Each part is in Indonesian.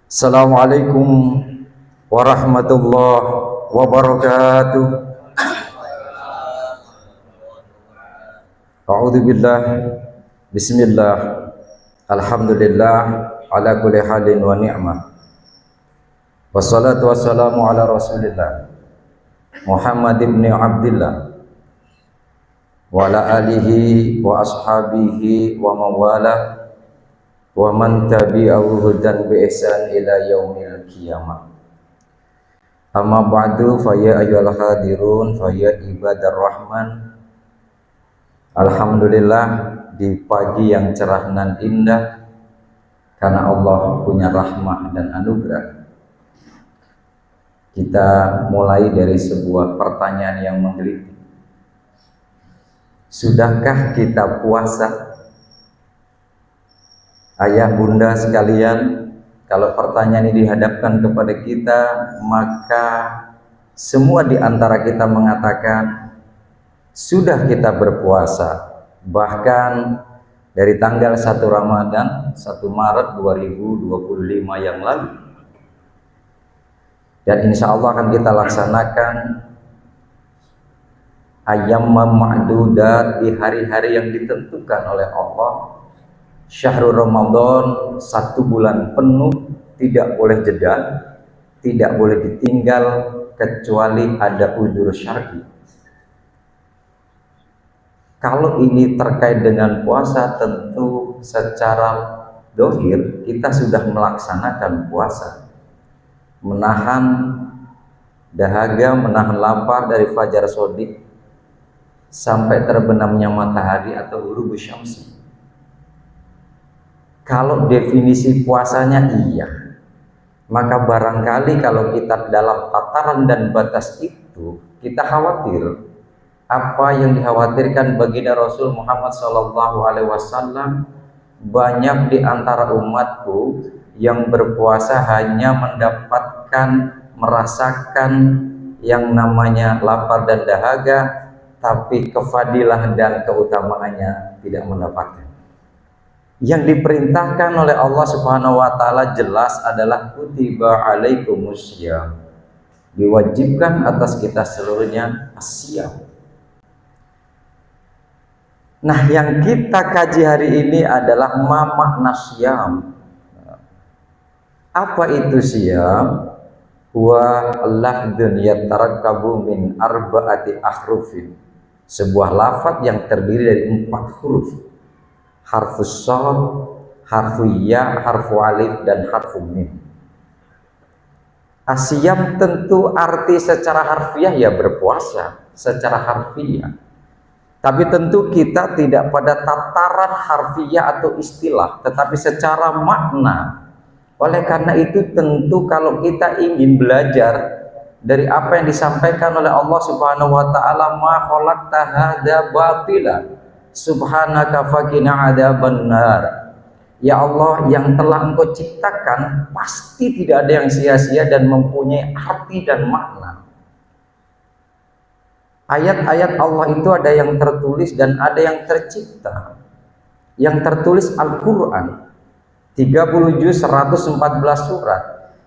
Assalamualaikum warahmatullahi wabarakatuh. A'udzubillah. Bismillah. Alhamdulillah ala kulli halin wa ni'mah. Wassalatu wassalamu ala Rasulillah Muhammad ibn Abdillah wa ala alihi wa ashabihi wa mawalah wa man tabi'ahu hudan bi ihsan ila yaumil qiyamah. Amma ba'du, fa ya ayyuhal hadirun, fa ya ibadar rahman. Alhamdulillah, di pagi yang cerah nan indah, karena Allah punya rahmah dan anugerah, kita mulai dari sebuah pertanyaan yang menggelitik. Sudahkah kita puasa? Ayah bunda sekalian, kalau pertanyaan ini dihadapkan kepada kita, maka semua di antara kita mengatakan sudah kita berpuasa, bahkan dari tanggal 1 Ramadan 1 Maret 2025 yang lalu, dan insya Allah akan kita laksanakan ayyamam ma'dudat di hari-hari yang ditentukan oleh Allah. Syahrul Ramadan, 1 bulan penuh, tidak boleh jeda, tidak boleh ditinggal kecuali ada uzur syar'i. Kalau ini terkait dengan puasa, tentu secara dohir kita sudah melaksanakan puasa, menahan dahaga, menahan lapar dari fajar shodiq sampai terbenamnya matahari atau ghurubus syamsi. Kalau definisi puasanya iya, maka barangkali kalau kita dalam tataran dan batas itu, kita khawatir apa yang dikhawatirkan baginda Rasul Muhammad SAW. Banyak di antara umatku yang berpuasa hanya mendapatkan, merasakan yang namanya lapar dan dahaga, tapi kefadilah dan keutamaannya tidak mendapatkan. Yang diperintahkan oleh Allah Subhanahu wa taala jelas adalah kutiba alaikumussyam, diwajibkan atas kita seluruhnya asyam. Nah, yang kita kaji hari ini adalah ma makna syam. Apa itu syam? Wa lafdzun yatarakkabu min arba'ati ahrufin, sebuah lafaz yang terdiri dari 4 huruf. Harfus shad, harfu ya, harfu alif, dan harfu mim. Asyam tentu arti secara harfiah ya berpuasa secara harfiah. Tapi tentu kita tidak pada tataran harfiah atau istilah, tetapi secara makna. Oleh karena itu tentu kalau kita ingin belajar dari apa yang disampaikan oleh Allah Subhanahu wa taala, ma khalaqta hadza batila subhanaka faqina adzabannar. Ya Allah, yang telah Engkau ciptakan pasti tidak ada yang sia-sia dan mempunyai arti dan makna. Ayat-ayat Allah itu ada yang tertulis dan ada yang tercipta. Yang tertulis Al-Quran 30 juz 114 surat.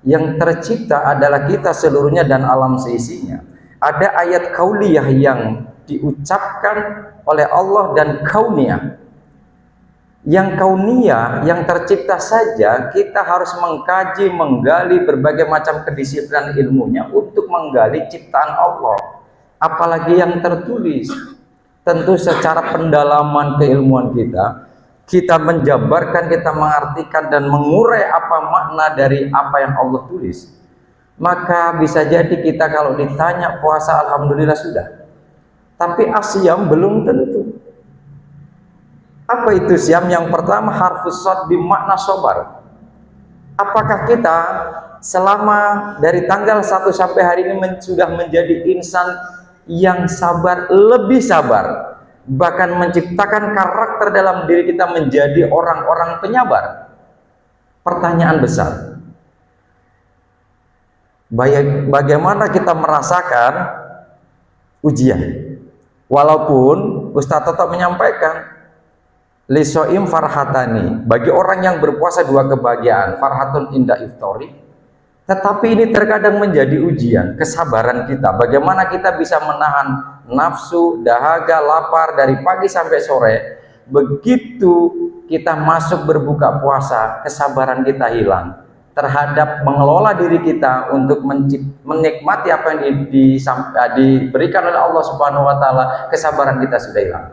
Yang tercipta adalah kita seluruhnya dan alam seisinya. Ada ayat kauliyah yang diucapkan oleh Allah dan kauniyah. Yang kauniyah, yang tercipta saja, kita harus mengkaji, menggali berbagai macam kedisiplinan ilmunya untuk menggali ciptaan Allah. Apalagi yang tertulis. Tentu secara pendalaman keilmuan kita menjabarkan, kita mengartikan dan mengurai apa makna dari apa yang Allah tulis. Maka bisa jadi kita kalau ditanya puasa, alhamdulillah sudah. Tapi asyam belum tentu. Apa itu syam? Yang pertama harfus shad bermakna sabar. Apakah kita selama dari tanggal 1 sampai hari ini sudah menjadi insan yang sabar, lebih sabar, bahkan menciptakan karakter dalam diri kita menjadi orang-orang penyabar? Pertanyaan besar. Bagaimana kita merasakan ujian? Walaupun Ustaz tetap menyampaikan lisoim farhatani, bagi orang yang berpuasa dua kebahagiaan, farhatun inda iftori. Tetapi ini terkadang menjadi ujian kesabaran kita. Bagaimana kita bisa menahan nafsu, dahaga, lapar dari pagi sampai sore. Begitu kita masuk berbuka puasa, kesabaran kita hilang terhadap mengelola diri kita untuk menikmati apa yang diberikan oleh Allah Subhanahu wa taala. Kesabaran kita sudah hilang.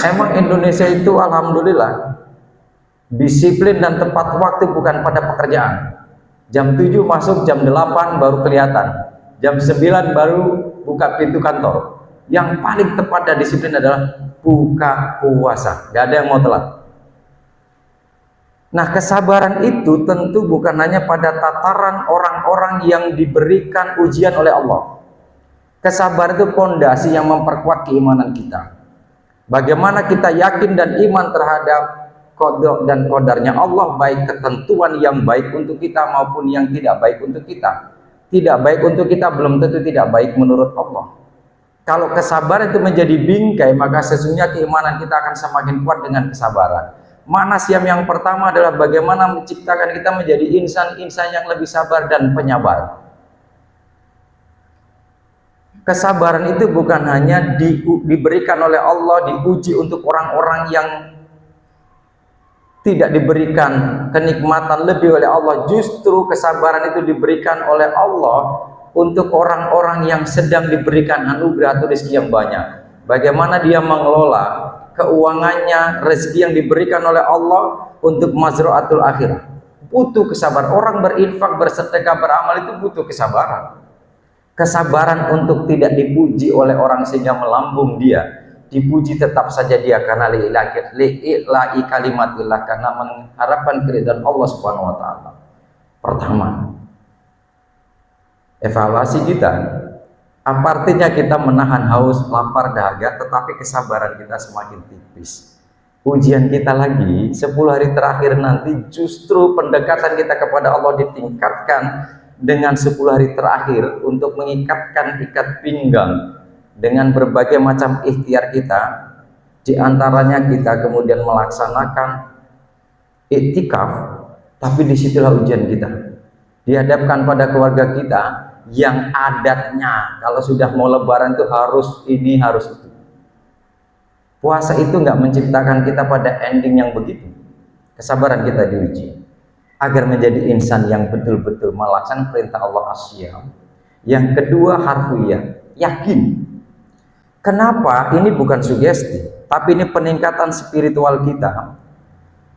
Emang Indonesia itu alhamdulillah disiplin dan tepat waktu bukan pada pekerjaan. Jam 7 masuk, jam 8 baru kelihatan, jam 9 baru buka pintu kantor. Yang paling tepat dan disiplin adalah buka puasa, gak ada yang mau telat. Nah, kesabaran itu tentu bukan hanya pada tataran orang-orang yang diberikan ujian oleh Allah. Kesabaran itu pondasi yang memperkuat keimanan kita. Bagaimana kita yakin dan iman terhadap qada dan qadarnya Allah, baik ketentuan yang baik untuk kita maupun yang tidak baik untuk kita. Tidak baik untuk kita belum tentu tidak baik menurut Allah. Kalau kesabaran itu menjadi bingkai, maka sesungguhnya keimanan kita akan semakin kuat dengan kesabaran. Makna siam yang pertama adalah bagaimana menciptakan kita menjadi insan-insan yang lebih sabar dan penyabar. Kesabaran itu bukan hanya diberikan oleh Allah, diuji untuk orang-orang yang tidak diberikan kenikmatan lebih oleh Allah. Justru kesabaran itu diberikan oleh Allah untuk orang-orang yang sedang diberikan anugerah atau rezeki yang banyak. Bagaimana dia mengelola keuangannya, rezeki yang diberikan oleh Allah untuk mazru'atul akhirah. Butuh kesabaran. Orang berinfak, bersedekah, beramal itu butuh kesabaran. Kesabaran untuk tidak dipuji oleh orang sehingga melambung dia. Dipuji tetap saja dia karena li'ila'i kalimatillah, karena mengharapkan keridhaan Allah Subhanahu wa taala. Pertama, evaluasi kita. Apa artinya kita menahan haus, lapar, dahaga, tetapi kesabaran kita semakin tipis. Ujian kita lagi 10 hari terakhir nanti justru pendekatan kita kepada Allah ditingkatkan dengan 10 hari terakhir untuk mengikatkan ikat pinggang dengan berbagai macam ikhtiar kita. Di antaranya kita kemudian melaksanakan iktikaf, tapi disitulah ujian kita. Dihadapkan pada keluarga kita yang adatnya kalau sudah mau lebaran itu harus ini harus itu. Puasa itu nggak menciptakan kita pada ending yang begitu. Kesabaran kita diuji agar menjadi insan yang betul-betul melaksanakan perintah Allah asyam. Yang kedua, harfiyah, yakin. Kenapa? Ini bukan sugesti, tapi ini peningkatan spiritual kita.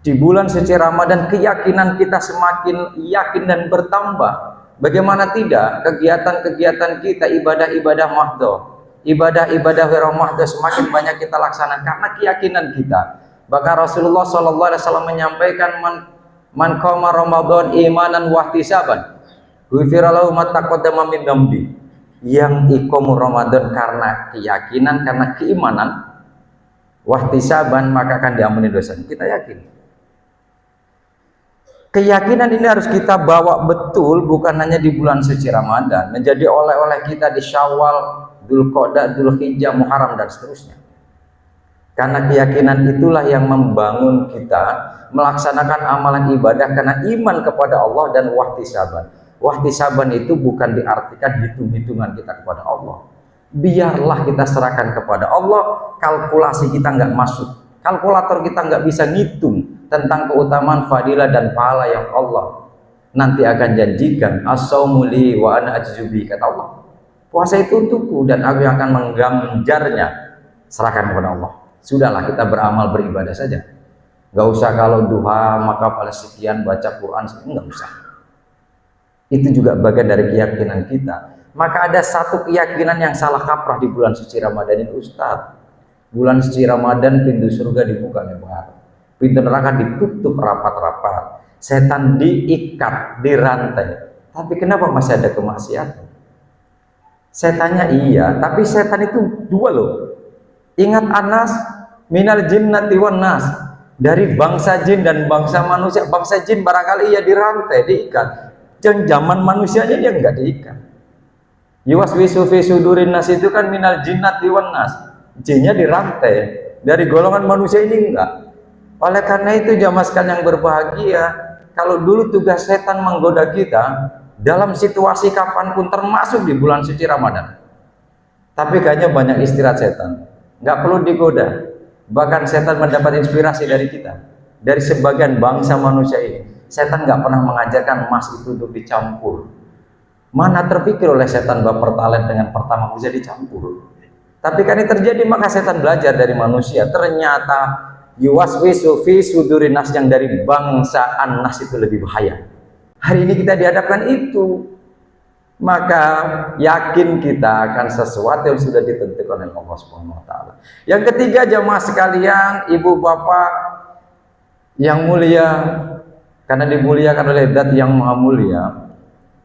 Di bulan suci Ramadan keyakinan kita semakin yakin dan bertambah. Bagaimana tidak, kegiatan-kegiatan kita, ibadah-ibadah mahdoh, ibadah-ibadah wirah mahdoh semakin banyak kita laksanakan karena keyakinan kita. Bahkan Rasulullah SAW menyampaikan, man qama Ramadan imanan wahtisaban ghufira lahu ma taqaddama min dzambi. Yang iqamul Ramadan karena keyakinan, karena keimanan, wahtisaban, maka akan diampuni dosa. Kita yakin. Keyakinan ini harus kita bawa betul, bukan hanya di bulan suci Ramadan, menjadi oleh-oleh kita di Syawal, Dzulqa'dah, Dzulhijjah, Muharram dan seterusnya. Karena keyakinan itulah yang membangun kita melaksanakan amalan ibadah karena iman kepada Allah dan wahtisaban. Wahtisaban itu bukan diartikan hitung-hitungan kita kepada Allah. Biarlah kita serahkan kepada Allah, kalkulasi kita nggak masuk. Kalkulator kita nggak bisa ngitung tentang keutamaan, fadilah dan pahala yang Allah nanti akan janjikan. As-saumu li wa ana ajzubi, kata Allah. Puasa itu untukku dan aku yang akan mengganjarnya. Serahkan kepada Allah. Sudahlah, kita beramal beribadah saja. Nggak usah kalau duha maka pada sekian baca Quran, nggak usah. Itu juga bagian dari keyakinan kita. Maka ada satu keyakinan yang salah kaprah di bulan suci Ramadan ini, Ustaz. Bulan suci Ramadan pintu surga dibuka lebar, pintu neraka ditutup rapat-rapat, setan diikat, dirantai. Tapi kenapa masih ada kemaksiatan? Setannya iya, tapi setan itu dua loh. Ingat Anas, minal jinnati wan nas. Dari bangsa jin dan bangsa manusia. Bangsa jin barangkali ya dirantai, diikat. Dan zaman manusianya dia enggak diikat. Yuwaswisu fi sudurin nas itu kan minal jinnati wan nas. Jinnya dirantai. Dari golongan manusia ini enggak. Oleh karena itu jamaah sekalian yang berbahagia, kalau dulu tugas setan menggoda kita dalam situasi kapanpun, termasuk di bulan suci Ramadan. Tapi kayaknya banyak istirahat setan. Enggak perlu digoda. Bahkan setan mendapat inspirasi dari kita, dari sebagian bangsa manusia ini. Setan nggak pernah mengajarkan emas itu untuk dicampur. Mana terpikir oleh setan bahwa pertalite dengan pertama bisa dicampur. Tapi kan ini terjadi, maka setan belajar dari manusia. Ternyata yuwaswisu fi sudurin nas, yang dari bangsa an-nas itu lebih bahaya. Hari ini kita dihadapkan itu. Maka yakin kita akan sesuatu yang sudah ditentukan oleh Allah Subhanahu wa taala. Yang ketiga jamaah sekalian, ibu bapak yang mulia, karena dimuliakan oleh Zat yang maha mulia.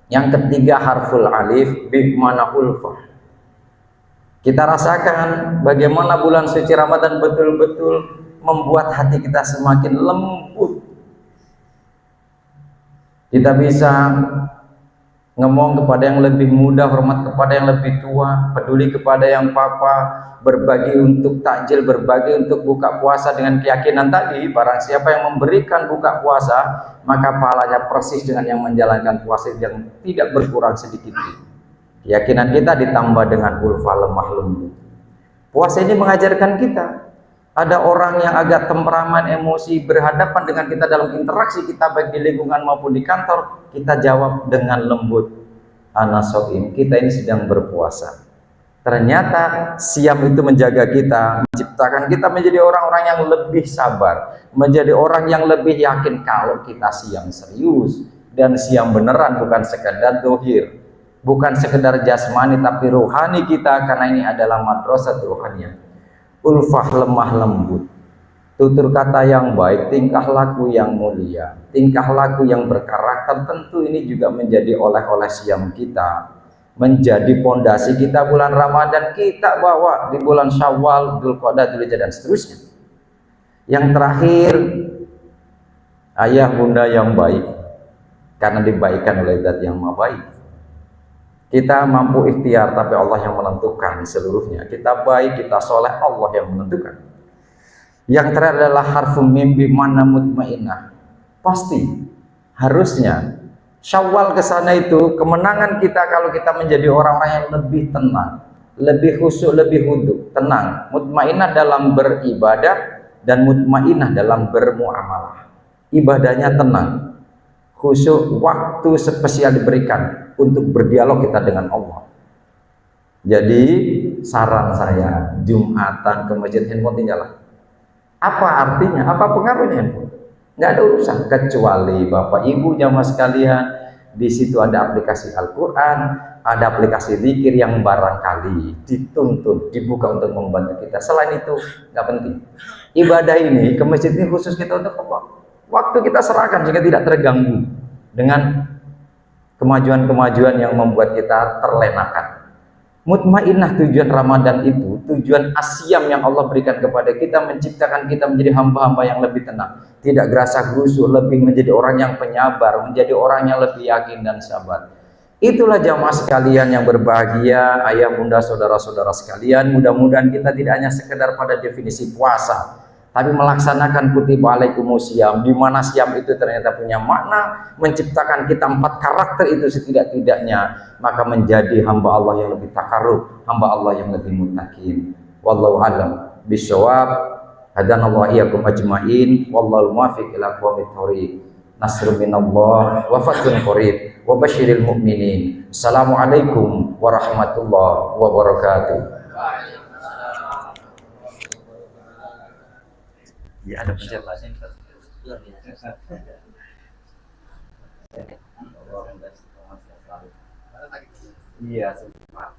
Yang ketiga harful alif bi mana ulfah. Kita rasakan bagaimana bulan suci Ramadan betul-betul membuat hati kita semakin lembut. Kita bisa ngomong kepada yang lebih muda, hormat kepada yang lebih tua, peduli kepada yang papa, berbagi untuk takjil, berbagi untuk buka puasa dengan keyakinan tadi, barang siapa yang memberikan buka puasa, maka pahalanya persis dengan yang menjalankan puasa yang tidak berkurang sedikit. Keyakinan kita ditambah dengan ulfa, lemah lembut. Puasa ini mengajarkan kita, ada orang yang agak temperamen, emosi, berhadapan dengan kita dalam interaksi kita baik di lingkungan maupun di kantor, kita jawab dengan lembut, ana shaim, kita ini sedang berpuasa. Ternyata siam itu menjaga kita, menciptakan kita menjadi orang-orang yang lebih sabar, menjadi orang yang lebih yakin kalau kita siam serius dan siam beneran, bukan sekedar dohir, bukan sekedar jasmani tapi rohani kita, karena ini adalah madrasah rohaniah. Ulfah, lemah lembut, tutur kata yang baik, tingkah laku yang mulia, tingkah laku yang berkarakter. Tentu ini juga menjadi oleh-oleh siam kita, menjadi pondasi kita bulan Ramadan, kita bawa di bulan Syawal, Dzulqa'dah, Dzulhijjah dan seterusnya. Yang terakhir, ayah bunda yang baik, karena dibaikan oleh Zat yang maha baik. Kita mampu ikhtiar, tapi Allah yang menentukan seluruhnya. Kita baik, kita soleh, Allah yang menentukan. Yang terakhir adalah harfum mim bi mana mutmainnah. Pasti, harusnya Syawal ke sana itu kemenangan kita kalau kita menjadi orang-orang yang lebih tenang, lebih khusyuk, lebih khudu, tenang, mutmainnah dalam beribadah dan mutmainnah dalam bermuamalah. Ibadahnya tenang, khusyuk, waktu spesial diberikan untuk berdialog kita dengan Allah. Jadi saran saya, Jumatan ke masjid handphone tinggalkan. Apa artinya? Apa pengaruhnya handphone? Nggak ada urusan, kecuali Bapak Ibu jamaah sekalian, di situ ada aplikasi Al-Quran, ada aplikasi zikir yang barangkali dituntut, dibuka untuk membantu kita. Selain itu nggak penting. Ibadah ini ke masjid ini khusus kita untuk apa? Waktu kita serahkan jika tidak terganggu dengan kemajuan-kemajuan yang membuat kita terlenakan. Mutmainnah, tujuan Ramadan itu, tujuan asyam yang Allah berikan kepada kita, menciptakan kita menjadi hamba-hamba yang lebih tenang, tidak gerasa khusyuk, lebih menjadi orang yang penyabar, menjadi orang yang lebih yakin dan sabar. Itulah jamaah sekalian yang berbahagia, ayah bunda saudara-saudara sekalian. Mudah-mudahan kita tidak hanya sekedar pada definisi puasa, tapi melaksanakan kutiba alaikumus syiyam, di mana syiyam itu ternyata punya makna, menciptakan kita 4 karakter itu setidak-tidaknya, maka menjadi hamba Allah yang lebih takarrub, hamba Allah yang lebih muttaqin. Wallahu a'lam bishawab. Hadanallahu iyyakum ajmain, wallahu muwaffiq ila aqwamit thoriq. Nasrun minallah wa fathun qarib wa basyiril mu'minin. Assalamualaikum warahmatullahi wabarakatuh. Ya, ada pencetakan. Iya, sempat